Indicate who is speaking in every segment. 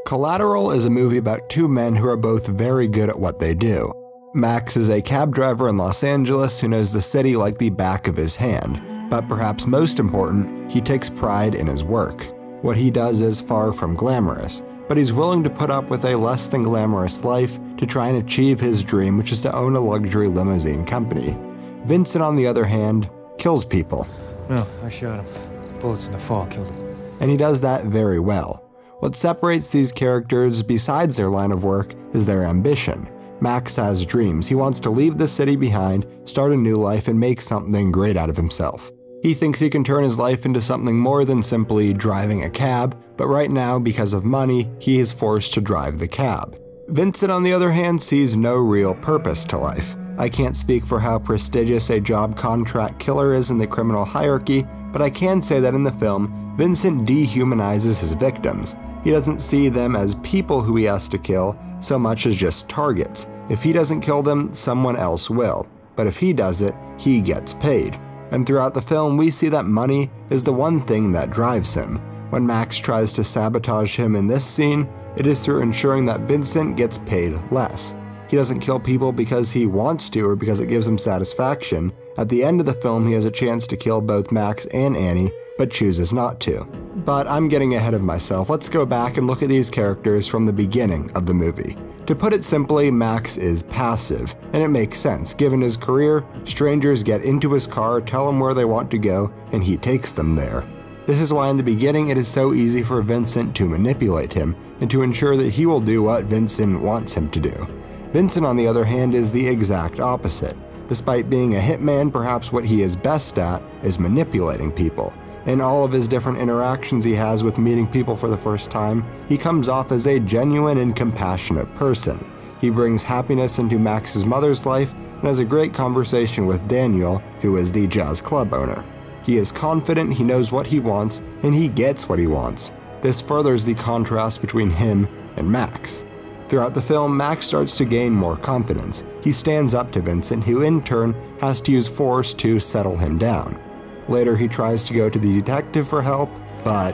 Speaker 1: Collateral is a movie about two men who are both very good at what they do. Max is a cab driver in Los Angeles who knows the city like the back of his hand, but perhaps most important, he takes pride in his work. What he does is far from glamorous, but he's willing to put up with a less than glamorous life to try and achieve his dream, which is to own a luxury limousine company. Vincent, on the other hand, kills people.
Speaker 2: No, I shot him. Bullets in the fall killed him.
Speaker 1: And he does that very well. What separates these characters, besides their line of work, is their ambition. Max has dreams. He wants to leave the city behind, start a new life, and make something great out of himself. He thinks he can turn his life into something more than simply driving a cab, but right now, because of money, he is forced to drive the cab. Vincent, on the other hand, sees no real purpose to life. I can't speak for how prestigious a job contract killer is in the criminal hierarchy, but I can say that in the film, Vincent dehumanizes his victims. He doesn't see them as people who he has to kill, so much as just targets. If he doesn't kill them, someone else will. But if he does it, he gets paid. And throughout the film, we see that money is the one thing that drives him. When Max tries to sabotage him in this scene, it is through ensuring that Vincent gets paid less. He doesn't kill people because he wants to or because it gives him satisfaction. At the end of the film, he has a chance to kill both Max and Annie, but chooses not to. But I'm getting ahead of myself. Let's go back and look at these characters from the beginning of the movie. To put it simply, Max is passive, and it makes sense. Given his career, strangers get into his car, tell him where they want to go, and he takes them there. This is why in the beginning it is so easy for Vincent to manipulate him, and to ensure that he will do what Vincent wants him to do. Vincent, on the other hand, is the exact opposite. Despite being a hitman, perhaps what he is best at is manipulating people. In all of his different interactions he has with meeting people for the first time, he comes off as a genuine and compassionate person. He brings happiness into Max's mother's life and has a great conversation with Daniel, who is the jazz club owner. He is confident, he knows what he wants, and he gets what he wants. This furthers the contrast between him and Max. Throughout the film, Max starts to gain more confidence. He stands up to Vincent, who in turn has to use force to settle him down. Later, he tries to go to the detective for help, but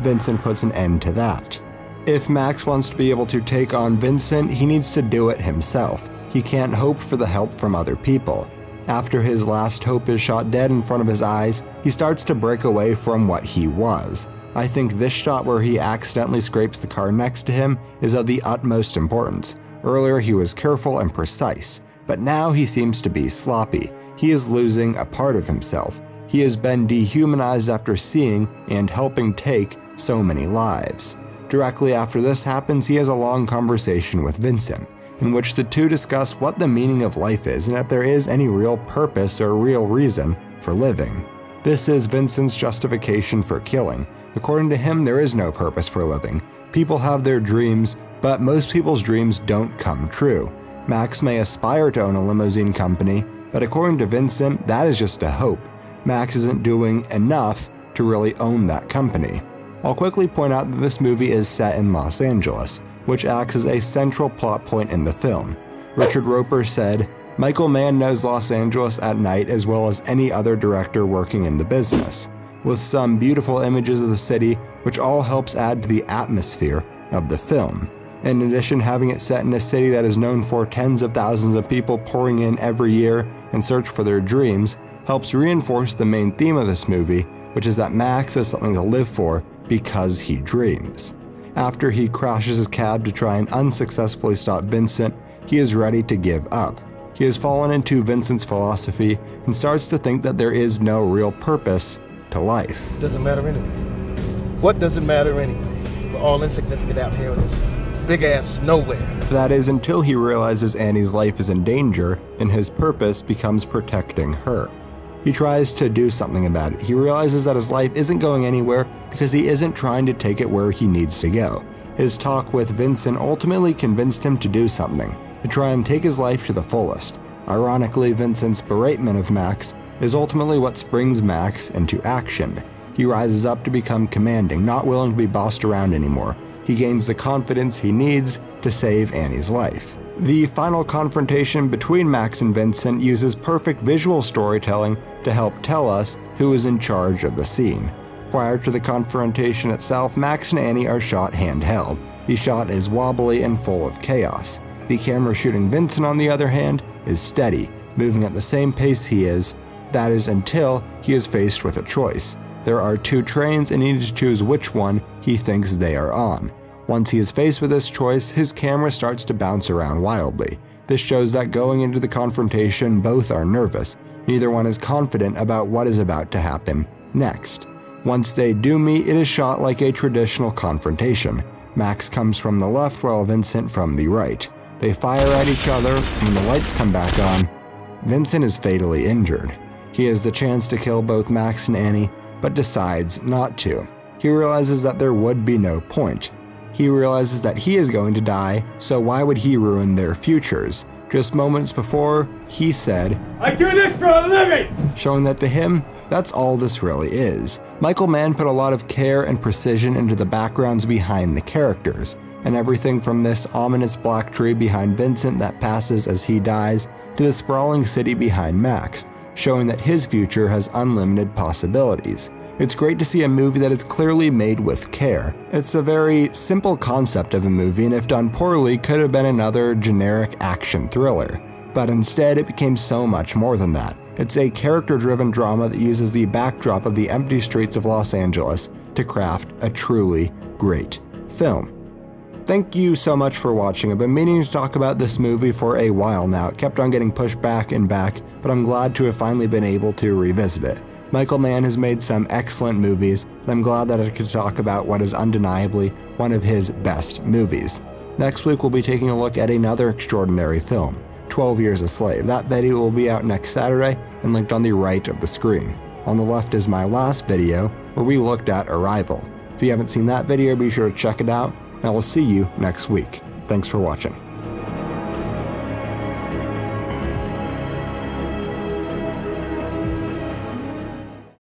Speaker 1: Vincent puts an end to that. If Max wants to be able to take on Vincent, he needs to do it himself. He can't hope for the help from other people. After his last hope is shot dead in front of his eyes, he starts to break away from what he was. I think this shot where he accidentally scrapes the car next to him is of the utmost importance. Earlier he was careful and precise, but now he seems to be sloppy. He is losing a part of himself. He has been dehumanized after seeing and helping take so many lives. Directly after this happens, he has a long conversation with Vincent, in which the two discuss what the meaning of life is and if there is any real purpose or real reason for living. This is Vincent's justification for killing. According to him, there is no purpose for living. People have their dreams, but most people's dreams don't come true. Max may aspire to own a limousine company, but according to Vincent, that is just a hope. Max isn't doing enough to really own that company. I'll quickly point out that this movie is set in Los Angeles, which acts as a central plot point in the film. Richard Roeper said, "Michael Mann knows Los Angeles at night as well as any other director working in the business, with some beautiful images of the city, which all helps add to the atmosphere of the film. In addition, having it set in a city that is known for tens of thousands of people pouring in every year in search for their dreams helps reinforce the main theme of this movie, which is that Max has something to live for because he dreams." After he crashes his cab to try and unsuccessfully stop Vincent, he is ready to give up. He has fallen into Vincent's philosophy and starts to think that there is no real purpose to life.
Speaker 3: Doesn't matter anyway. What does it matter anyway? We're all insignificant out here in this big-ass nowhere.
Speaker 1: That is until he realizes Annie's life is in danger and his purpose becomes protecting her. He tries to do something about it. He realizes that his life isn't going anywhere because he isn't trying to take it where he needs to go. His talk with Vincent ultimately convinced him to do something, to try and take his life to the fullest. Ironically, Vincent's beratement of Max is ultimately what springs Max into action. He rises up to become commanding, not willing to be bossed around anymore. He gains the confidence he needs to save Annie's life. The final confrontation between Max and Vincent uses perfect visual storytelling to help tell us who is in charge of the scene. Prior to the confrontation itself, Max and Annie are shot handheld. The shot is wobbly and full of chaos. The camera shooting Vincent, on the other hand, is steady, moving at the same pace he is. That is until he is faced with a choice. There are two trains and he needs to choose which one he thinks they are on. Once he is faced with this choice, his camera starts to bounce around wildly. This shows that going into the confrontation, both are nervous. Neither one is confident about what is about to happen next. Once they do meet, it is shot like a traditional confrontation. Max comes from the left while Vincent from the right. They fire at each other, and when the lights come back on, Vincent is fatally injured. He has the chance to kill both Max and Annie, but decides not to. He realizes that there would be no point. He realizes that he is going to die, so why would he ruin their futures? Just moments before, he said,
Speaker 2: "I do this for a living!"
Speaker 1: showing that to him, that's all this really is. Michael Mann put a lot of care and precision into the backgrounds behind the characters, and everything from this ominous black tree behind Vincent that passes as he dies to the sprawling city behind Max, showing that his future has unlimited possibilities. It's great to see a movie that is clearly made with care. It's a very simple concept of a movie, and if done poorly, could have been another generic action thriller. But instead, it became so much more than that. It's a character-driven drama that uses the backdrop of the empty streets of Los Angeles to craft a truly great film. Thank you so much for watching. I've been meaning to talk about this movie for a while now. It kept on getting pushed back and back, but I'm glad to have finally been able to revisit it. Michael Mann has made some excellent movies, and I'm glad that I could talk about what is undeniably one of his best movies. Next week we'll be taking a look at another extraordinary film, 12 Years a Slave. That video will be out next Saturday and linked on the right of the screen. On the left is my last video, where we looked at Arrival. If you haven't seen that video, be sure to check it out, and I will see you next week. Thanks for watching.